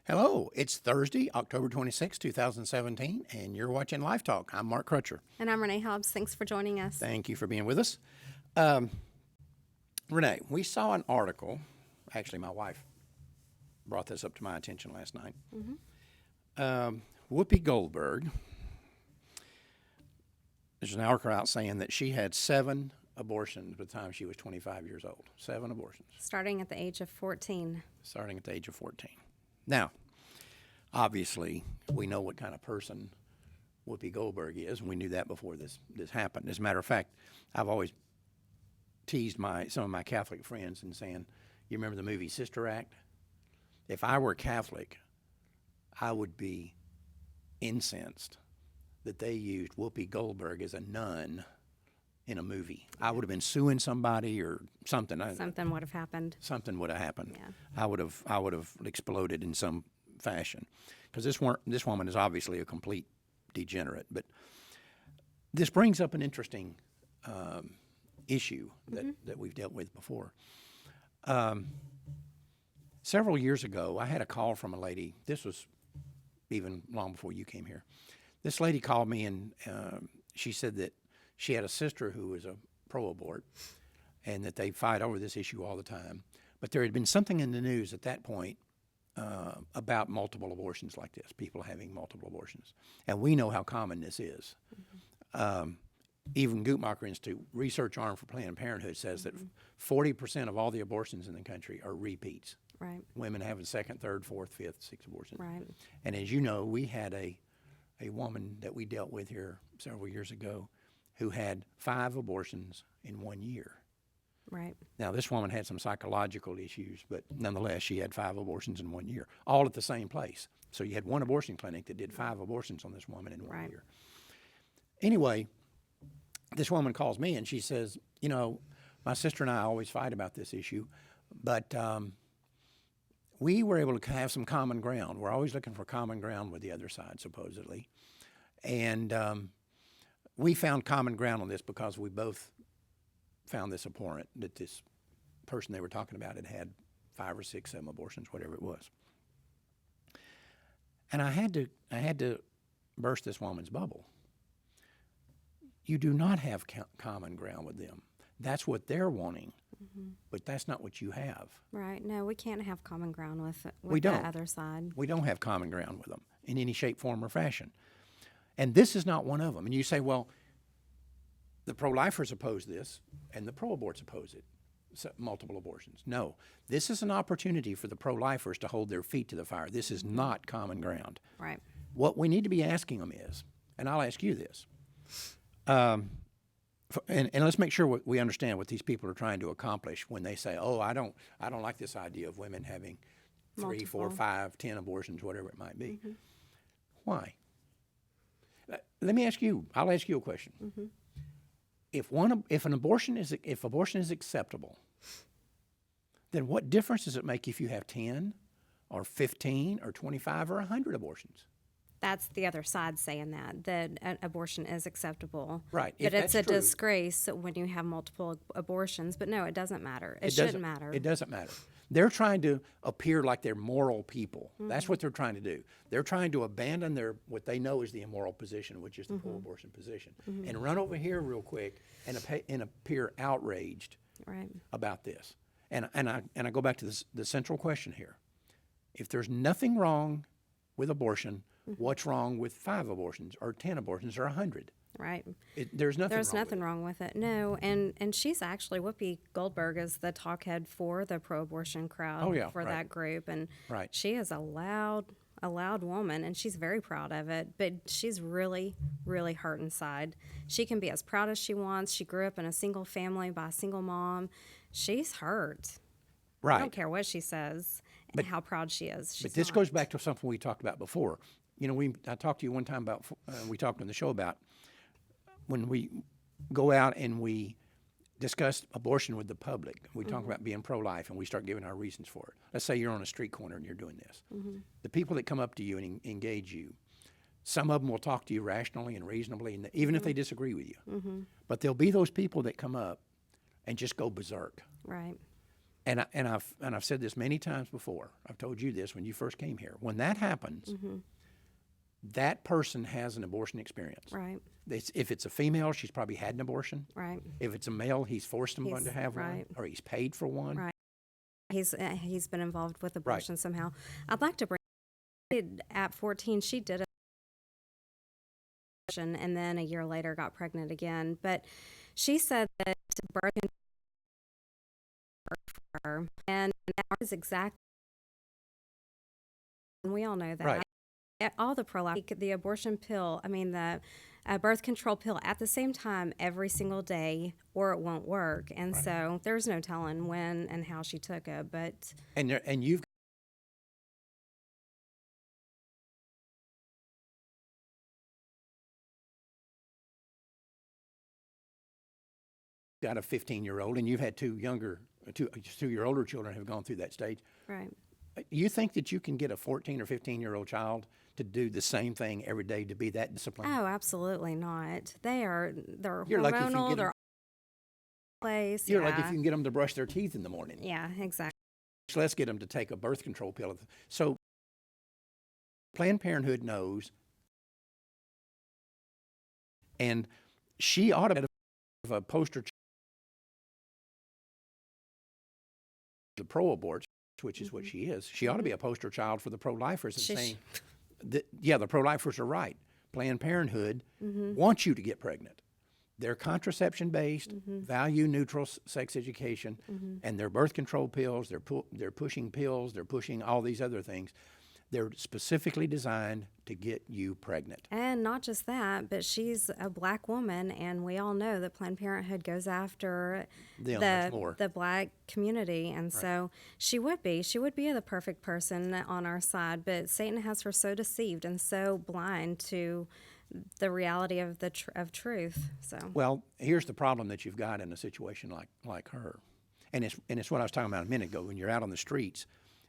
Hello, it's Thursday, October 26, 2017, and you're watching Life Talk. I'm Mark Crutcher. And I'm Renee Hobbs. Thanks for joining us. Thank you for being with us. Renee, we saw an article. Actually, my wife brought this up to my attention last night. Whoopi Goldberg, there's an article out saying that she had 7 abortions by the time she was 25 years old. 7 abortions. Starting at the age of 14. Starting at the age of 14. Now, obviously, we know what kind of person Whoopi Goldberg is, and we knew that before this happened. As a matter of fact, I've always teased some of my Catholic friends and saying, you remember the movie Sister Act? If I were Catholic, I would be incensed that they used Whoopi Goldberg as a nun in a movie. I would have been suing somebody or something. Something would have happened. Something would have happened. Yeah. I would have exploded in some fashion, because this woman is obviously a complete degenerate. But this brings up an interesting issue that we've dealt with before. Several years ago, I had a call from a lady. This was even long before you came here. This lady called me, and she said that she had a sister who was a pro-abort, and that they fight over this issue all the time. But there had been something in the news at that point about multiple abortions like this, people having multiple abortions. And we know how common this is. Even Guttmacher Institute research arm for Planned Parenthood says that 40% of all the abortions in the country are repeats. Right. Women having 2nd, 3rd, 4th, 5th, 6th abortions. Right. And as you know, we had a woman that we dealt with here several years ago who had 5 abortions in 1 year. Right. Now, this woman had some psychological issues, but nonetheless, she had 5 abortions in 1 year, all at the same place. So you had one abortion clinic that did 5 abortions on this woman in 1 year. Anyway, this woman calls me and she says, you know, my sister and I always fight about this issue, but we were able to have some common ground. We're always looking for common ground with the other side, supposedly. And we found common ground on this because we both found this abhorrent, that this person they were talking about had 5 or 6, 7 abortions, whatever it was. And I had to burst this woman's bubble. You do not have common ground with them. That's what they're wanting, but that's not what you have. Right. No, we can't have common ground with We the don't. other side. We don't have common ground with them in any shape, form, or fashion. And this is not one of them. And you say, well, the pro-lifers oppose this, and the pro-aborts oppose it, so multiple abortions. No, this is an opportunity for the pro-lifers to hold their feet to the fire. This is not common ground. Right. What we need to be asking them is, and I'll ask you this, and let's make sure we understand what these people are trying to accomplish when they say, oh, I don't like this idea of women having 3, 4, 5, 10 abortions, whatever it might be. Why? Let me ask you. I'll ask you a question. If abortion is acceptable, then what difference does it make if you have 10 or 15 or 25 or 100 abortions? That's the other side saying that abortion is acceptable. Right. But it's a disgrace when you have multiple abortions. But no, it doesn't matter. It shouldn't matter. It doesn't matter. They're trying to appear like they're moral people. That's what they're trying to do. They're trying to abandon what they know is the immoral position, which is the pro-abortion position, and run over here real quick and appear outraged about this. And I go back to the central question here. If there's nothing wrong with abortion, what's wrong with 5 abortions or 10 abortions or 100? Right. There's nothing wrong with it. No, and she's actually, Whoopi Goldberg is the talkhead for the pro-abortion crowd that group. And she is a loud woman, and she's very proud of it, but she's really, really hurt inside. She can be as proud as she wants. She grew up in a single family by a single mom. She's hurt. Right. I don't care what she says and how proud she is. But this goes back to something we talked about before. You know, I talked to you one time about, we talked on the show about when we go out and we discuss abortion with the public. We talk about being pro-life, and we start giving our reasons for it. Let's say you're on a street corner and you're doing this. The people that come up to you and engage you, some of them will talk to you rationally and reasonably, and even if they disagree with you. But there'll be those people that come up and just go berserk. Right. I've said this many times before. I've told you this when you first came here. When that happens, that person has an abortion experience. Right. If it's a female, she's probably had an abortion. Right. If it's a male, he's forced them to have one, or he's paid for one. Right. He's been involved with abortion somehow. I'd like to bring at 14, she did a abortion and then a year later got pregnant again. But she said that birth control for her, and that is exactly, and we all know that. Right. All the pro-life, the abortion pill, the birth control pill at the same time every single day, or it won't work. And so there's no telling when and how she took it. But and you've got a 15-year-old, and you've had two your older children have gone through that stage. Right. You think that you can get a 14 or 15-year-old child to do the same thing every day, to be that disciplined? Oh, absolutely not. They're You're hormonal. They're place. You're like if you can get them to brush their teeth in the morning. Yeah, exactly. Let's get them to take a birth control pill. So Planned Parenthood knows, and she ought to have a poster child the pro-aborts, which is what she is. She ought to be a poster child for the pro-lifers and saying, the pro-lifers are right. Planned Parenthood wants you to get pregnant. They're contraception-based, value-neutral sex education, and their birth control pills, they're pushing pills, they're pushing all these other things. They're specifically designed to get you pregnant. And not just that, but she's a black woman, and we all know that Planned Parenthood goes after the black community, and so she would be the perfect person on our side, but Satan has her so deceived and so blind to the reality of of truth. So well, here's the problem that you've got in a situation like her, and it's what I was talking about a minute ago. When you're out on the streets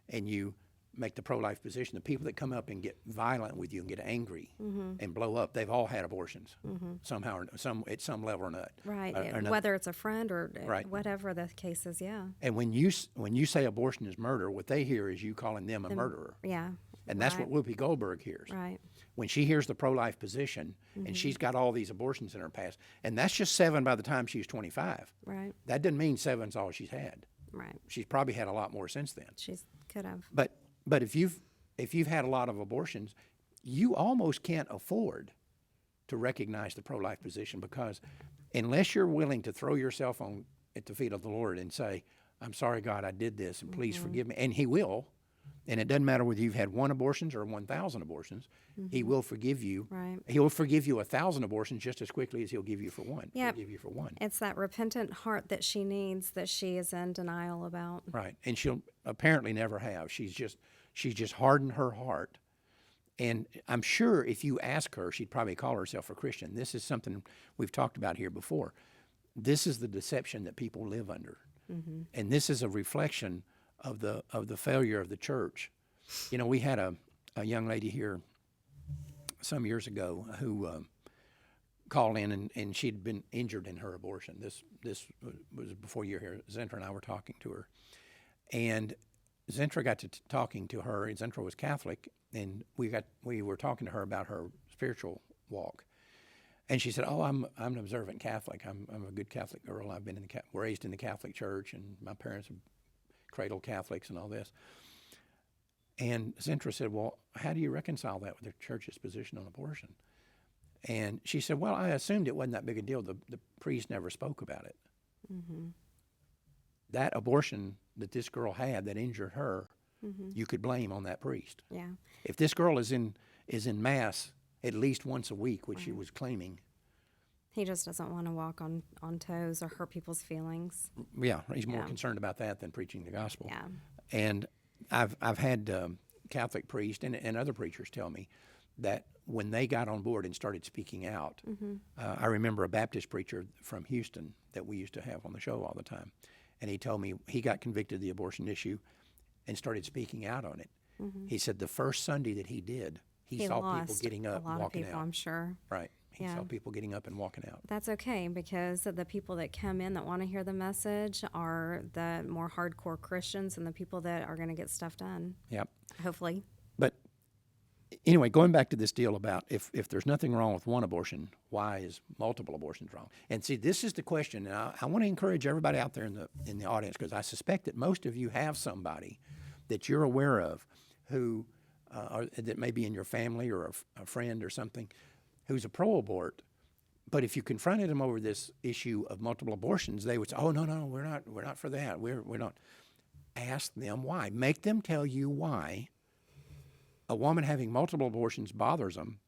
and you make the pro-life position, the people that come up and get violent with you and get angry and blow up, they've all had abortions somehow, or at some level or not. Right, whether it's a friend or whatever the case is, yeah. And when you say abortion is murder, what they hear is you calling them a murderer. Yeah. And that's what Whoopi Goldberg hears. Right. When she hears the pro-life position, and she's got all these abortions in her past, and that's just 7 by the time she's 25. Right. That doesn't mean 7's all she's had. Right. She's probably had a lot more since then. She could have. But if you've had a lot of abortions, you almost can't afford to recognize the pro-life position, because unless you're willing to throw yourself at the feet of the Lord and say, I'm sorry, God, I did this, and please forgive me, and He will, and it doesn't matter whether you've had 1 abortion or 1,000 abortions, He will forgive you. Right. He'll forgive you 1,000 abortions just as quickly as He'll give you for one. Yeah. He'll give you for one. It's that repentant heart that she needs, that she is in denial about. Right, and she'll apparently never have. She's just hardened her heart. And I'm sure if you ask her, she'd probably call herself a Christian. This is something we've talked about here before. This is the deception that people live under. And this is a reflection of the failure of the church. You know, we had a young lady here some years ago who called in, and she'd been injured in her abortion. This was before you were here. Zentra and I were talking to her. And Zentra got to talking to her. Zentra was Catholic, and we were talking to her about her spiritual walk. And she said, "Oh, I'm an observant Catholic. I'm a good Catholic girl. I've been raised in the Catholic Church, and my parents are cradle Catholics and all this." And Zentra said, "Well, how do you reconcile that with the church's position on abortion?" And she said, "Well, I assumed it wasn't that big a deal. The priest never spoke about it." That abortion that this girl had that injured her, you could blame on that priest. Yeah. If this girl is in Mass at least once a week, which she was claiming, he just doesn't want to walk on toes or hurt people's feelings. Yeah, he's more concerned about that than preaching the gospel. Yeah. And I've had Catholic priests and other preachers tell me that when they got on board and started speaking out, I remember a Baptist preacher from Houston that we used to have on the show all the time. And he told me he got convicted of the abortion issue and started speaking out on it. He said the first Sunday that he did, he saw people getting up and walking out. I'm sure. Right. He saw people getting up and walking out. That's okay, because the people that come in that want to hear the message are the more hardcore Christians and the people that are going to get stuff done. Yep. Hopefully. But anyway, going back to this deal about if there's nothing wrong with one abortion, why is multiple abortions wrong? And see, this is the question. And I want to encourage everybody out there in the audience, because I suspect that most of you have somebody that you're aware of who that may be in your family or a friend or something who's a pro-abort. But if you confronted them over this issue of multiple abortions, they would say, "Oh, no, we're not for that. We're not." Ask them why. Make them tell you why a woman having multiple abortions bothers them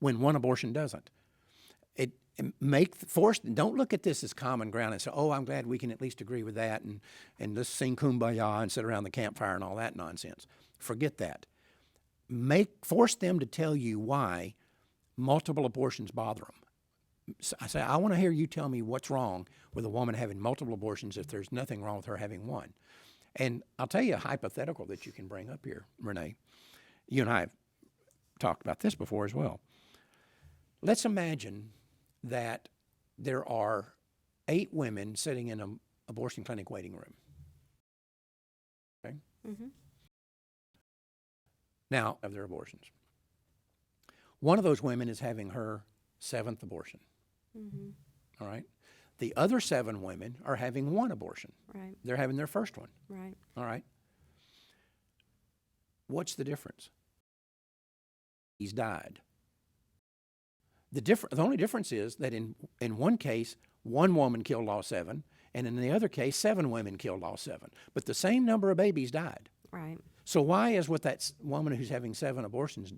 when one abortion doesn't. Don't look at this as common ground and say, "Oh, I'm glad we can at least agree with that, and let's sing Kumbaya and sit around the campfire and all that nonsense." Forget that. Force them to tell you why multiple abortions bother them. So I say, I want to hear you tell me what's wrong with a woman having multiple abortions if there's nothing wrong with her having one. And I'll tell you a hypothetical that you can bring up here, Renee. You and I have talked about this before as well. Let's imagine that there are 8 women sitting in an abortion clinic waiting room. Okay? Mm-hmm. Now, of their abortions. One of those women is having her 7th abortion. Mm-hmm. All right? The other 7 women are having 1 abortion. Right. They're having their first one. Right. All right? What's the difference? He's died. The only difference is that in one case, 1 woman killed all 7, and in the other case, 7 women killed all 7. But the same number of babies died. Right. So why is what that woman who's having 7 abortions,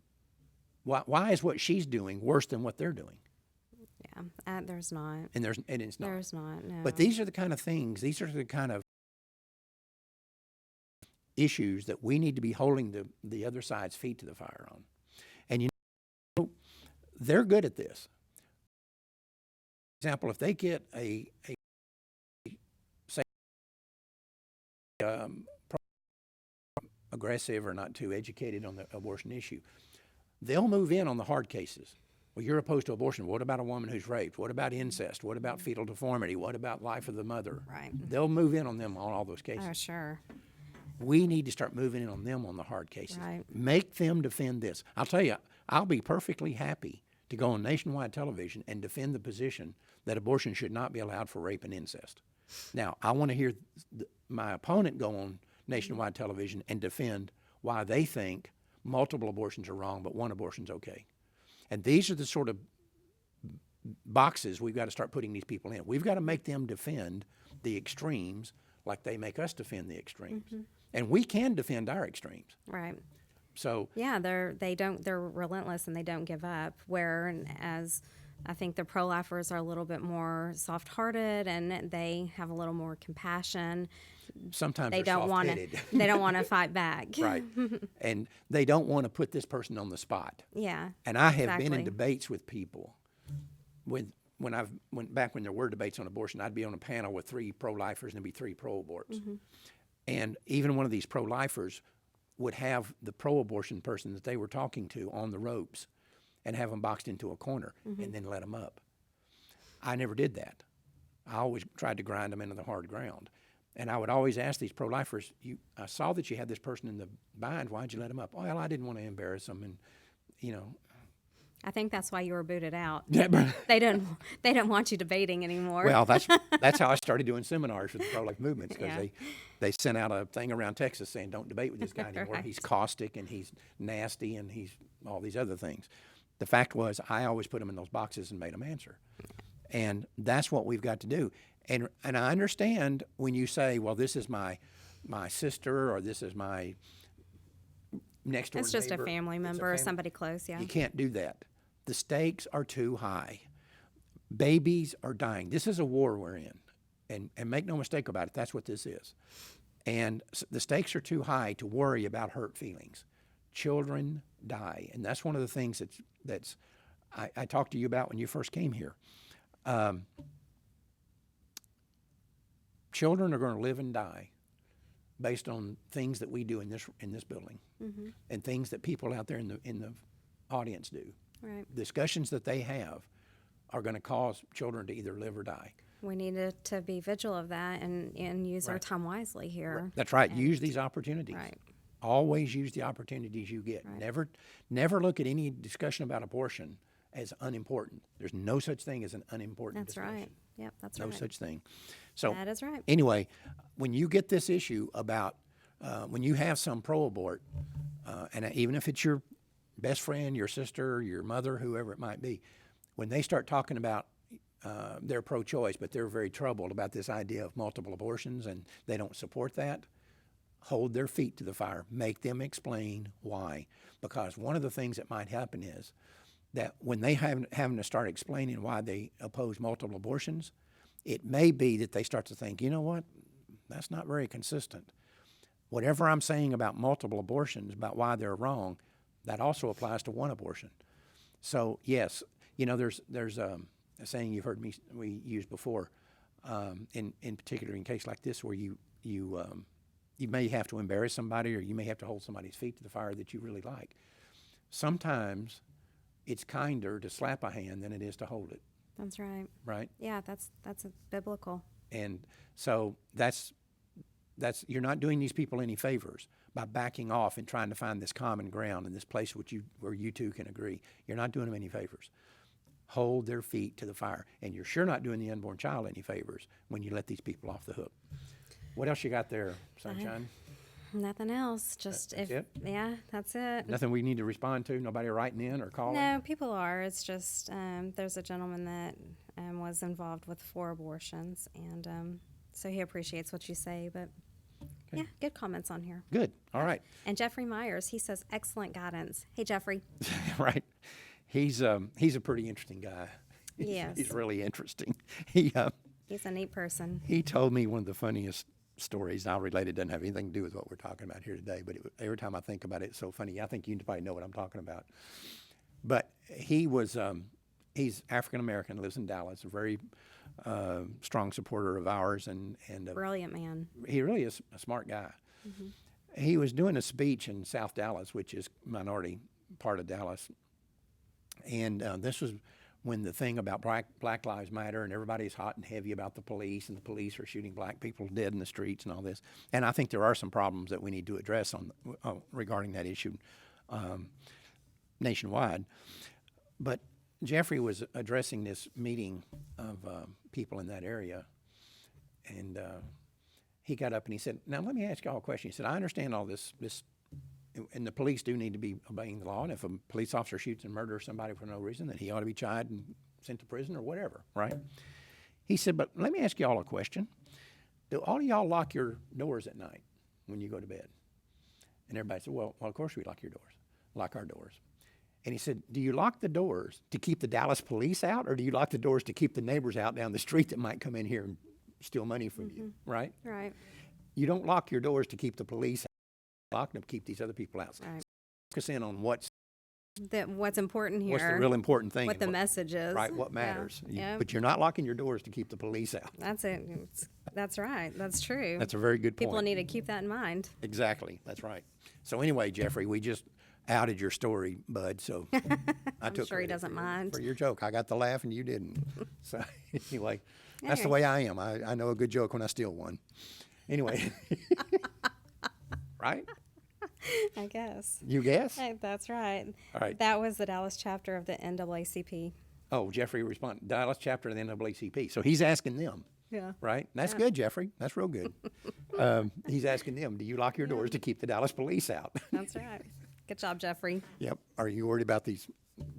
why is what she's doing worse than what they're doing? Yeah, there's not. And it's not. There's not, no. But these are the kind of things, these are the kind of issues that we need to be holding the other side's feet to the fire on. And they're good at this. For example, if they get aggressive or not too educated on the abortion issue, they'll move in on the hard cases. Well, you're opposed to abortion. What about a woman who's raped? What about incest? What about fetal deformity? What about life of the mother? Right. They'll move in on them on all those cases. Oh, sure. We need to start moving in on them on the hard cases. Right. Make them defend this. I'll tell you, I'll be perfectly happy to go on nationwide television and defend the position that abortion should not be allowed for rape and incest. Now, I want to hear my opponent go on nationwide television and defend why they think multiple abortions are wrong, but 1 abortion's okay. And these are the sort of boxes we've got to start putting these people in. We've got to make them defend the extremes like they make us defend the extremes. Mm-hmm. And we can defend our extremes. Right. So yeah, they're relentless and they don't give up. Whereas I think the pro-lifers are a little bit more soft-hearted and they have a little more compassion. Sometimes they don't want to fight back. Right. And they don't want to put this person on the spot. Yeah. And I have been in debates with people when there were debates on abortion, I'd be on a panel with 3 pro-lifers and there'd be 3 pro-aborts. Mm-hmm. And even one of these pro-lifers would have the pro-abortion person that they were talking to on the ropes and have them boxed into a corner and then let them up. I never did that. I always tried to grind them into the hard ground. And I would always ask these pro-lifers, I saw that you had this person in the bind. Why'd you let them up? Well, I didn't want to embarrass them. And, I think that's why you were booted out. They don't want you debating anymore. Well, that's how I started doing seminars for the pro-life movements, because they sent out a thing around Texas saying, don't debate with this guy anymore. Right. He's caustic and he's nasty and he's all these other things. The fact was, I always put them in those boxes and made them answer. And that's what we've got to do. And I understand when you say, well, this is my sister or this is my next door neighbor. It's just a family member or somebody close, yeah. You can't do that. The stakes are too high. Babies are dying. This is a war we're in. And make no mistake about it, that's what this is. And the stakes are too high to worry about hurt feelings. Children die. And that's one of the things that's I talked to you about when you first came here. Children are going to live and die based on things that we do in this building, and things that people out there in the audience do. discussions that they have are going to cause children to either live or die. We need to be vigilant of that and use our time wisely here. That's right. Use these opportunities. Right. Always use the opportunities you get. Right. Never look at any discussion about abortion as unimportant. There's no such thing as an unimportant discussion. That's right. Yep, that's right. No such thing. So that is right. Anyway, when you get this issue about when you have some pro-abort, and even if it's your best friend, your sister, your mother, whoever it might be, when they start talking about they're pro-choice, but they're very troubled about this idea of multiple abortions and they don't support that, hold their feet to the fire. Make them explain why. Because one of the things that might happen is that when they having to start explaining why they oppose multiple abortions, it may be that they start to think, you know what, that's not very consistent. Whatever I'm saying about multiple abortions, about why they're wrong, that also applies to one abortion. So yes, there's a saying you've heard we use before, in particular in a case like this where you may have to embarrass somebody or you may have to hold somebody's feet to the fire that you really like. Sometimes it's kinder to slap a hand than it is to hold it. That's right. Right? Yeah, that's biblical. And so that's you're not doing these people any favors by backing off and trying to find this common ground in this place where you two can agree. You're not doing them any favors. Hold their feet to the fire. And you're sure not doing the unborn child any favors when you let these people off the hook. What else you got there, Sunshine? Nothing else. Just that's it? Yeah, that's it. Nothing we need to respond to? Nobody writing in or calling? No, people are. It's just there's a gentleman that was involved with 4 abortions, and so he appreciaes what you say, but yeah, good comments on here. Good. All right. And Jeffrey Myers, he says, excellent guidance. Hey, Jeffrey. Right. He's a pretty interesting guy. Yes. He's really interesting. He's a neat person. He told me one of the funniest stories. I'll relate it. Doesn't have anything to do with what we're talking about here today, but every time I think about it, it's so funny. I think you probably know what I'm talking about. But he's African-American, lives in Dallas, a very strong supporter of ours. And brilliant man. He really is a smart guy. Mm-hmm. He was doing a speech in South Dallas, which is minority part of Dallas. And this was when the thing about Black Lives Matter and everybody's hot and heavy about the police and the police are shooting black people dead in the streets and all this. And I think there are some problems that we need to address regarding that issue nationwide. But Jeffrey was addressing this meeting of people in that area, and he got up and he said, now let me ask you all a question. He said, I understand all this, and the police do need to be obeying the law, and if a police officer shoots and murders somebody for no reason, then he ought to be tried and sent to prison or whatever, right? He said, but let me ask you all a question. Do all of y'all lock your doors at night when you go to bed? And everybody said, well, of course we lock our doors. And he said, do you lock the doors to keep the Dallas police out, or do you lock the doors to keep the neighbors out down the street that might come in here and steal money from you, right? Right. You don't lock your doors to keep the police out. Lock them to keep these other people out. Right. Focus in on what's important here. What's the real important thing. What the message is. Right, what matters. Yeah. But you're not locking your doors to keep the police out. That's it. That's right. That's true. That's a very good point. People need to keep that in mind. Exactly. That's right. So anyway, Jeffrey, we just outed your story, bud. So I took sure he doesn't mind. For your joke. I got the laugh and you didn't. So anyway, that's the way I am. I know a good joke when I steal one. Anyway. Right? I guess. You guess? That's right. All right. That was the Dallas chapter of the NAACP. Oh, Jeffrey responded, Dallas chapter of the NAACP. So he's asking them. Yeah. Right? That's good, Jeffrey. That's real good. He's asking them, do you lock your doors to keep the Dallas police out? That's right. Good job, Jeffrey. Yep. Are you worried about these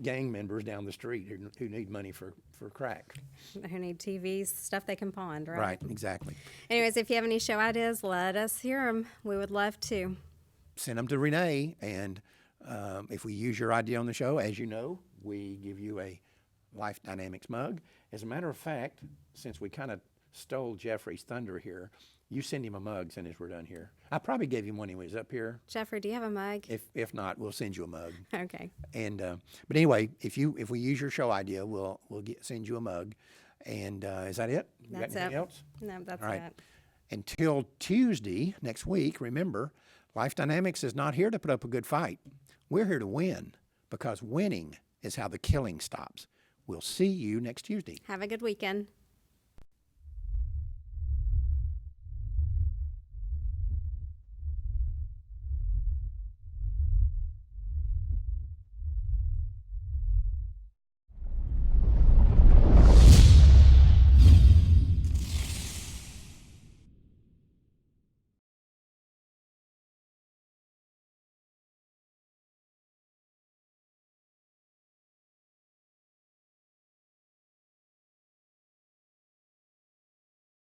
gang members down the street who need money for crack? Who need TVs, stuff they can pawn, right? Right, exactly. Anyways, if you have any show ideas, let us hear them. We would love to. Send them to Renee, and if we use your idea on the show, as you know, we give you a Life Dynamics mug. As a matter of fact, since we kind of stole Jeffrey's thunder here, you send him a mug as soon as we're done here. I probably gave him one when he was up here. Jeffrey, do you have a mug? If not, we'll send you a mug. Okay. And but anyway, if we use your show idea, we'll send you a mug. And is that it? You That's got anything it. else? No, that's All right. it. Until Tuesday next week, remember, Life Dynamics is not here to put up a good fight. We're here to win, because winning is how the killing stops. We'll see you next Tuesday. Have a good weekend.